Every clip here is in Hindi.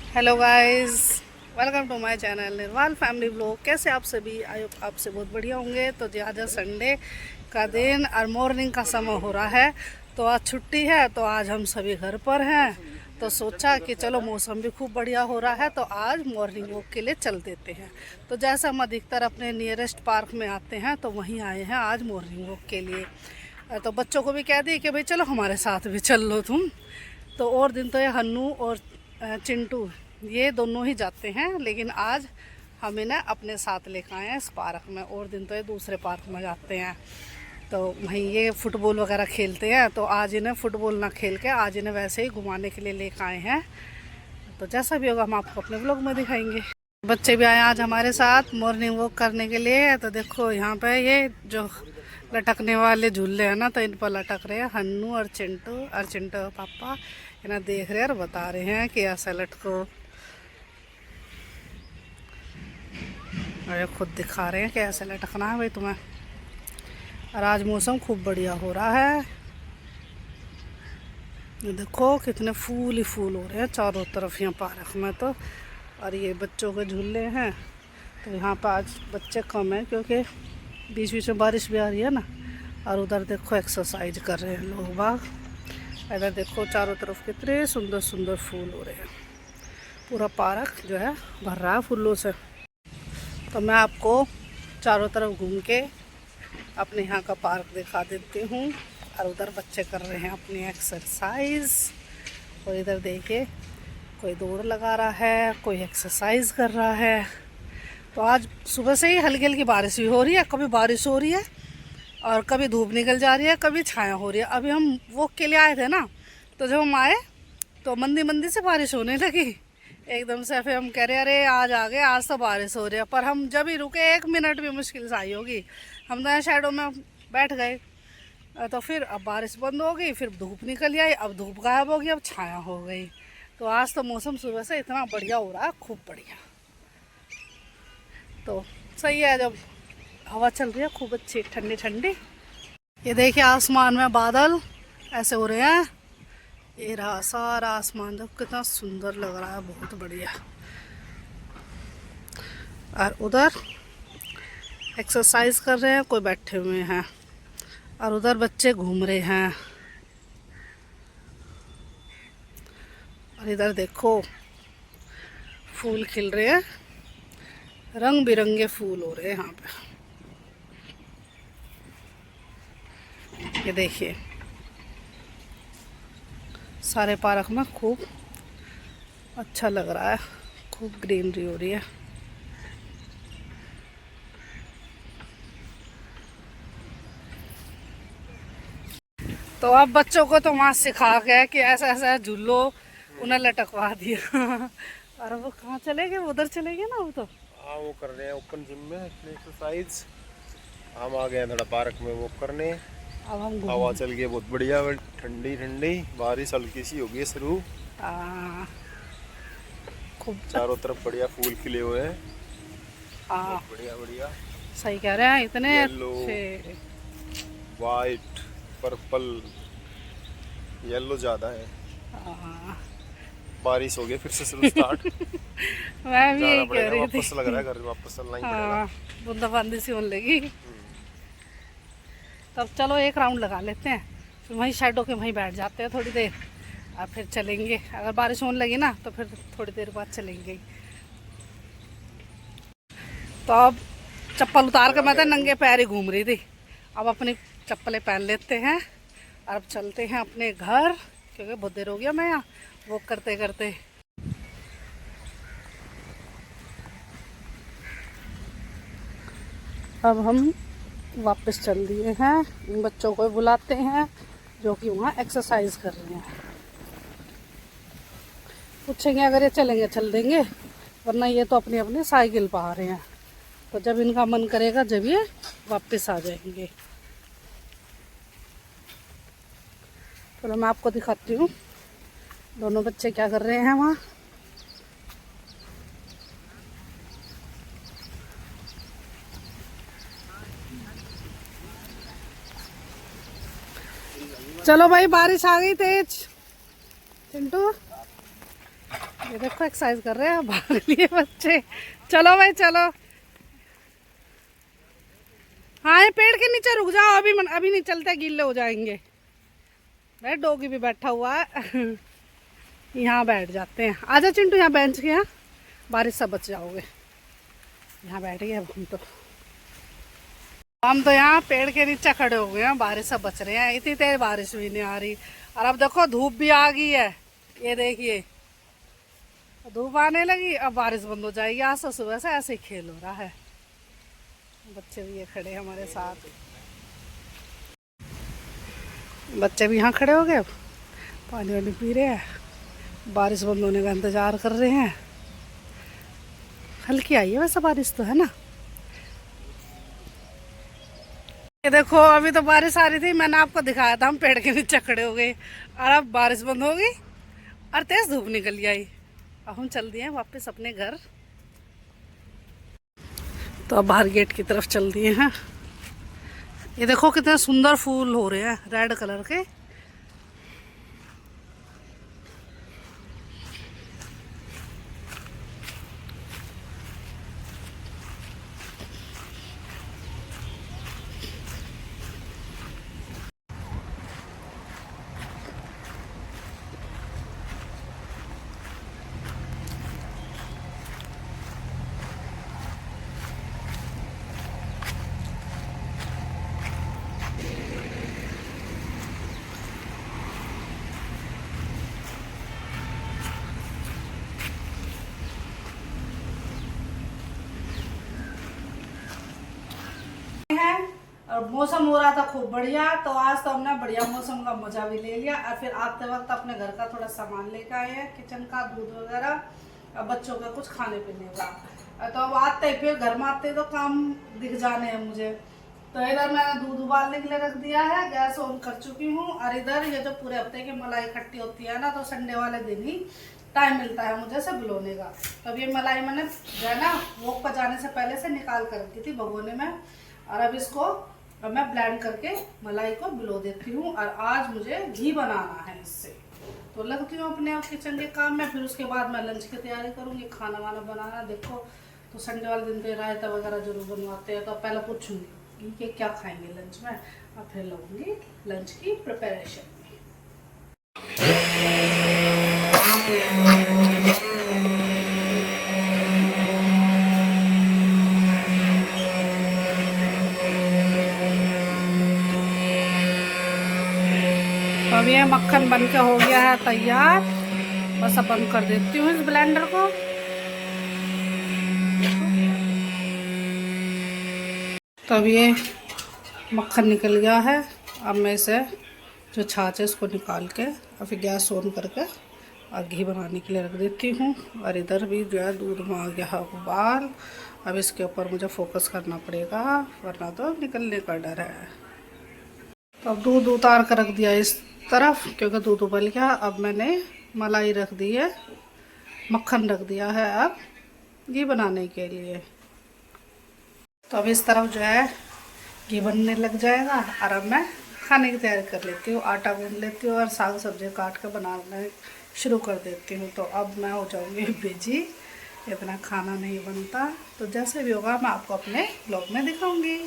Hello guys, welcome to my channel Nirwal family blog. कैसे आप सभी? आई होप आपसे बहुत बढ़िया होंगे। तो जी आज संडे का दिन और मॉर्निंग का समय हो रहा है। तो आज छुट्टी है, तो आज हम सभी घर पर हैं। तो सोचा कि चलो मौसम भी खूब बढ़िया हो रहा है, तो आज मॉर्निंग वॉक के लिए चल देते हैं। तो जैसा हम अधिकतर अपने नियरेस्ट पार्क में आते हैं, तो वहीं आए हैं आज मॉर्निंग वॉक के लिए। तो बच्चों को भी कह दिए कि भाई चलो हमारे साथ भी चल लो तुम। तो और दिन तो ये हन्नू और चिंटू ये दोनों ही जाते हैं, लेकिन आज हम इन्हें अपने साथ लेकर आए हैं इस पार्क में। और दिन तो ये दूसरे पार्क में जाते हैं, तो वहीं ये फुटबॉल वगैरह खेलते हैं। तो आज इन्हें फुटबॉल ना खेल के आज इन्हें वैसे ही घुमाने के लिए लेकर आए हैं। तो जैसा भी होगा हम आपको अपने ब्लॉग में दिखाएंगे। बच्चे भी आए आज हमारे साथ मॉर्निंग वॉक करने के लिए। तो देखो यहाँ पे ये जो लटकने वाले झूले हैं ना, तो इन पर लटक रहे हैं हन्नू और चिंटू पापा इन्हें देख रहे हैं और बता रहे हैं कि ऐसा लटको। और खुद दिखा रहे हैं कि ऐसे लटकना है भाई तुम्हें। और आज मौसम खूब बढ़िया हो रहा है। ये देखो कितने फूल ही फूल हो रहे हैं चारों तरफ यहाँ पार्क में। तो और ये बच्चों के झूले हैं। तो यहाँ पर आज बच्चे कम हैं क्योंकि बीच बीच में बारिश भी आ रही है ना। और उधर देखो एक्सरसाइज कर रहे हैं लोग बाग। इधर देखो चारों तरफ कितने सुंदर सुंदर फूल हो रहे हैं। पूरा पार्क जो है भर रहा है फूलों से। तो मैं आपको चारों तरफ घूम के अपने यहाँ का पार्क दिखा देती हूँ। और उधर बच्चे कर रहे हैं अपनी एक्सरसाइज। और इधर देखिए कोई दौड़ लगा रहा है, कोई एक्सरसाइज कर रहा है। तो आज सुबह से ही हल्की हल्की बारिश भी हो रही है। कभी बारिश हो रही है और कभी धूप निकल जा रही है, कभी छाया हो रही है। अभी हम वॉक के लिए आए थे ना, तो जब हम आए तो मंदी मंदी से बारिश होने लगी एकदम से। फिर हम कह रहे अरे आज आ गए, आज तो बारिश हो रही है। पर हम जब ही रुके 1 मिनट भी मुश्किल से आई होगी, हम तो यहाँ शैडो में बैठ गए। तो फिर अब बारिश बंद हो गई, फिर धूप निकल आई, अब धूप गायब हो गई, अब छाया हो गई। तो आज तो मौसम सुबह से इतना बढ़िया हो रहा है, खूब बढ़िया। तो सही है, जब हवा चल रही है खूब अच्छी ठंडी ठंडी। ये देखिए आसमान में बादल ऐसे हो रहे हैं। ये रहा सारा आसमान, जब कितना सुंदर लग रहा है, बहुत बढ़िया। और उधर एक्सरसाइज कर रहे हैं, कोई बैठे हुए हैं। और उधर बच्चे घूम रहे हैं। और इधर देखो फूल खिल रहे हैं, रंग बिरंगे फूल हो रहे हैं यहाँ पे। ये देखिए सारे पार्क में खूब अच्छा लग रहा है, खूब ग्रीनरी हो रही है। तो अब बच्चों को तो वहाँ सिखा गया कि ऐसा ऐसा झूलो उन्हें लटकवा दिया। और वो कहाँ चले गए? उधर चले गए ना वो तो। हाँ वो कर रहे हैं ओपन जिम में एक्सरसाइज। हम आ गए हैं थोड़ा पार्क में वॉक करने। अब हम हवा चल गई बहुत बढ़िया, ठंडी ठंडी। बारिश हल्की सी होगी शुरू। खूब चारों तरफ बढ़िया फूल खिले हुए हैं। बहुत बढ़िया बढ़िया। सही कह रहे हैं, इतने येलो, अच्छे। वाइट, पर्पल, येलो ज्यादा है। बारिश हो गई फिर से शुरू स्टार्ट। मैं भी जाना यही कह पड़ेगा रही वापस, थी। लग रहा है घर वापस चलना ही पड़ेगा। बूंदाबांदी सी होने लगी। तब चलो एक राउंड लगा लेते हैं, फिर वहीं शैडो के वहीं बैठ जाते हैं थोड़ी देर। और फिर चलेंगे, अगर बारिश होने लगी ना तो फिर थोड़ी देर बाद चलेंगे। तो अब चप्पल उतार कर मैं तो नंगे पैर ही घूम रही थी। अब अपनी चप्पलें पहन लेते हैं और अब चलते हैं अपने घर, क्योंकि बहुत देर हो गया मैं यहाँ वॉक करते करते। अब हम वापस चल दिए हैं। इन बच्चों को बुलाते हैं जो कि वहाँ एक्सरसाइज कर रहे हैं। पूछेंगे अगर ये चलेंगे चल देंगे, वरना ये तो अपनी अपनी साइकिल पर आ रहे हैं। तो जब इनका मन करेगा जब ये वापस आ जाएंगे। चलो मैं आपको दिखाती हूँ दोनों बच्चे क्या कर रहे हैं वहाँ। चलो भाई बारिश आ गई तेज। चिंटू ये देखो एक्सरसाइज कर रहे हैं, भाग लिए बच्चे। चलो भाई चलो। हाँ ये पेड़ के नीचे रुक जाओ, अभी नहीं चलते, गीले हो जाएंगे। भाई डॉगी भी बैठा हुआ है। यहाँ बैठ जाते हैं। आजा चिंटू, यहाँ बेंच के यहाँ, बारिश से बच जाओगे। यहाँ बैठ गए अब हम तो यहाँ पेड़ के नीचे खड़े हो गए हैं, बारिश से बच रहे हैं। इतनी तेज बारिश भी नहीं आ रही, और अब देखो धूप भी आ गई है। ये देखिए धूप आने लगी, अब बारिश बंद हो जाएगी। आज तो सुबह से ऐसे ही खेल हो रहा है। बच्चे भी ये खड़े हैं हमारे साथ, बच्चे भी यहाँ खड़े हो गए, पानी वानी पी रहे हैं, बारिश बंद होने का इंतजार कर रहे हैं। हल्की आई है वैसे बारिश तो, है ना। ये देखो अभी तो बारिश आ रही थी, मैंने आपको दिखाया था, हम पेड़ के नीचे खड़े हो गए, और अब बारिश बंद हो गई और तेज धूप निकल आई। अब हम चल दिए वापस अपने घर। तो अब बाहर गेट की तरफ चल दिए हैं। ये देखो कितने सुंदर फूल हो रहे हैं, रेड कलर के। और मौसम हो रहा था खूब बढ़िया, तो आज तो हमने बढ़िया मौसम का मजा भी ले लिया। और फिर आते वक्त अपने घर का थोड़ा सामान लेकर आए हैं, किचन का, दूध वगैरह, और बच्चों का कुछ खाने पीने का। तो अब आते फिर घर में आते तो काम दिख जाने हैं मुझे। तो इधर मैंने दूध उबालने के लिए रख दिया है, गैस ऑन कर चुकी हूँ। और इधर ये जो पूरे हफ्ते की मलाई इकट्ठी होती है ना, तो संडे वाले दिन ही टाइम मिलता है मुझे से भिगोने का। तो अब ये मलाई मैंने जो है ना वॉक पर जाने से पहले से निकाल कर रखी थी भगोने में। और अब इसको मैं ब्लेंड करके मलाई को भिगो देती हूँ। और आज मुझे घी बनाना है इससे, तो लगती हूँ अपने आप किचन के काम में। फिर उसके बाद मैं लंच की तैयारी करूँगी, खाना वाना बनाना। देखो तो संडे वाले दिन पे रायता वगैरह जरूर बनवाते हैं, तो पहले पूछूंगी कि क्या खाएंगे लंच में, और फिर लगूंगी लंच की प्रिपरेशन में। अब ये मक्खन बन के हो गया है तैयार। बस अब बंद कर देती हूँ इस ब्लेंडर को। तो अब ये मक्खन निकल गया है। अब मैं इसे जो छाछ है इसको निकाल के और फिर गैस ऑन करके और घी बनाने के लिए रख देती हूँ। और इधर भी जो है दूध में आ गया है उबाल। अब इसके ऊपर मुझे फोकस करना पड़ेगा, वरना तो निकलने का डर है। तो अब दूध उतार कर रख दिया इस तरफ, क्योंकि दूध उबल गया। अब मैंने मलाई रख दी है, मक्खन रख दिया है अब घी बनाने के लिए। तो अब इस तरफ जो है घी बनने लग जाएगा। और अब मैं खाने की तैयारी कर लेती हूँ, आटा गूंद लेती हूँ और साग सब्जी काट कर बनाना शुरू कर देती हूँ। तो अब मैं हो जाऊँगी बिजी, इतना खाना नहीं बनता। तो जैसे भी होगा मैं आपको अपने ब्लॉग में दिखाऊंगी।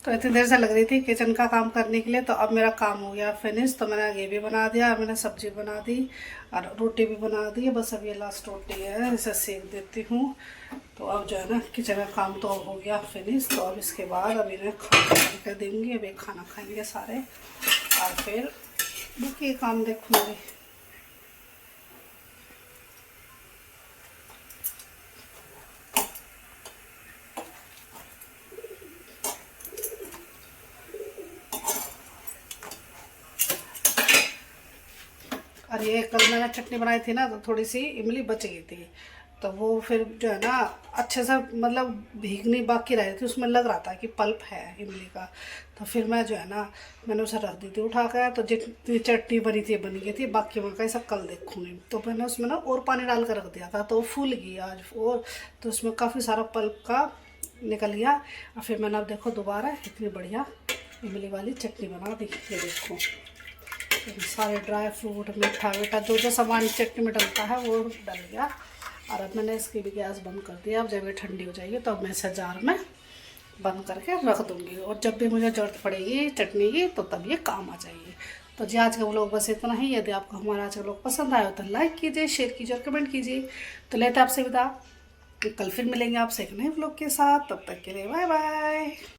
तो इतनी देर से लग रही थी किचन का काम करने के लिए, तो अब मेरा काम हो गया फिनिश। तो मैंने ये भी बना दिया, मैंने सब्जी बना दी और रोटी भी बना दी है। बस अब ये लास्ट रोटी है, इसे सेक देती हूँ। तो अब जो है ना किचन का काम तो हो गया फिनिश। तो अब इसके बाद अब इन्हें खाना कर देंगे। अब एक खाना खाएंगे सारे और फिर बाकी काम देखूँगी। और ये कल मैंने चटनी बनाई थी ना, तो थोड़ी सी इमली बच गई थी। तो वो फिर जो है ना अच्छे से मतलब भीगनी बाकी रही थी, उसमें लग रहा था कि पल्प है इमली का। तो फिर मैं जो है ना मैंने उसे रख दी थी उठा कर। तो जितनी चटनी बनी थी बन गई थी, बाकी मैं कैसा कल देखूँगी। तो मैंने उसमें ना और पानी डाल कर रख दिया था, तो वो फूल गई आज और। तो उसमें काफ़ी सारा पल्प का निकल गया। और फिर मैंने अब देखो दोबारा इतनी बढ़िया इमली वाली चटनी बना दी। ये देखो सारे ड्राई फ्रूट मीठा वीठा जो जो सामान चटनी में डलता है वो डल गया। और अब मैंने इसकी भी गैस बंद कर दिया। अब जब ये ठंडी हो जाएगी तो अब मैं इसे जार में बंद करके रख दूँगी, और जब भी मुझे ज़रूरत पड़ेगी चटनी की तो तब ये काम आ जाएगी। तो जी आज का व्लॉग बस इतना ही। यदि आपको हमारा आज का व्लॉग पसंद आया तो लाइक कीजिए, शेयर कीजिए और कमेंट कीजिए। तो लेते आपसे विदा, कल फिर मिलेंगे आपसे एक नए व्लॉग के साथ। तब तक के लिए बाय बाय।